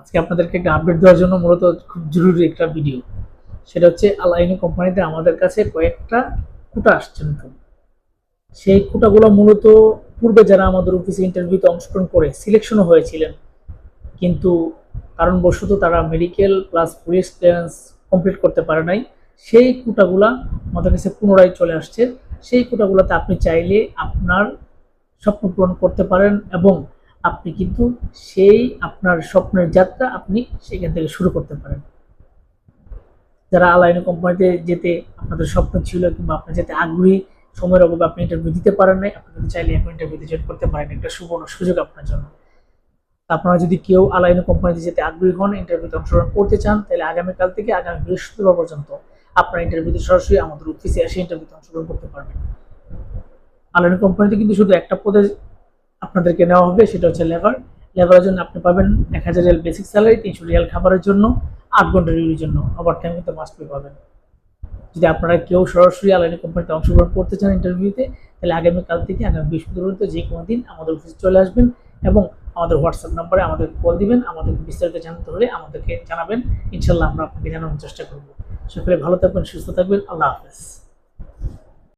আজকে আপনাদেরকে একটা আপডেট দেওয়ার জন্য মূলত খুব জরুরি একটা ভিডিও। সেটা হচ্ছে আল আইনি কোম্পানিতে আমাদের কাছে কয়েকটা কোটা আসছে নতুন। সেই কোটাগুলো মূলত পূর্বে যারা আমাদের অফিসে ইন্টারভিউতে অংশগ্রহণ করে সিলেকশনও হয়েছিলেন, কিন্তু কারণবশত তারা medical plus police clearance complete করতে পারে নাই। সেই কোটাগুলা আমাদের কাছে পুনরায় চলে আসছে। সেই কোটাগুলোতে আপনি চাইলে আপনার স্বপ্ন পূরণ করতে পারেন এবং আপনি কিন্তু সেই আপনার স্বপ্নের যাত্রা আপনি সেখান থেকে শুরু করতে পারেন। যারা আলাইনি কোম্পানিতে যেতে আপনাদের স্বপ্ন ছিল কিংবা আপনি যেতে আগ্রহী, সময়ের অভাবে আপনি ইন্টারভিউ দিতে পারেন নাই, আপনি কিন্তু চাইলে এখন ইন্টারভিউতে জয়েন করতে পারেন। একটা সুবর্ণ সুযোগ আপনার জন্য। আপনারা যদি কেউ আলাইনি কোম্পানিতে যেতে আগ্রহী হন, ইন্টারভিউতে অংশগ্রহণ করতে চান, তাহলে আগামীকাল থেকে আগামী বৃহস্পতিবার পর্যন্ত আপনার ইন্টারভিউতে সরাসরি আমাদের অফিসে এসে ইন্টারভিউতে অংশগ্রহণ করতে পারবেন। আলাইনি কোম্পানিতে কিন্তু শুধু একটা পদে আপনাদেরকে নেওয়া হবে, সেটা হচ্ছে লেবার। লেবারের জন্য আপনি পাবেন 1000 রিয়াল বেসিক স্যালারি, 300 রিয়াল খাবারের জন্য, 8 ঘন্টা ডিউটির জন্য ওভার টাইম কিন্তু মাস্ট বি পাবেন। যদি আপনারা কেউ সরাসরি আলাইনি কোম্পানিতে অংশগ্রহণ করতে চান ইন্টারভিউতে, তাহলে আগামীকাল থেকে আগামী বৃহস্পতিবার পর্যন্ত যে কোনো দিন আমাদের অফিসে চলে আসবেন এবং আমাদের হোয়াটসঅ্যাপ নাম্বারে আমাদের কল দিবেন। আমাদের বিস্তারিত জানতে হলে আমাদেরকে জানাবেন। ইনশাল্লাহ আমরা আপনাকে জানানোর চেষ্টা করব। সকলে ভালো থাকবেন, সুস্থ থাকবেন। আল্লাহ হাফেজ।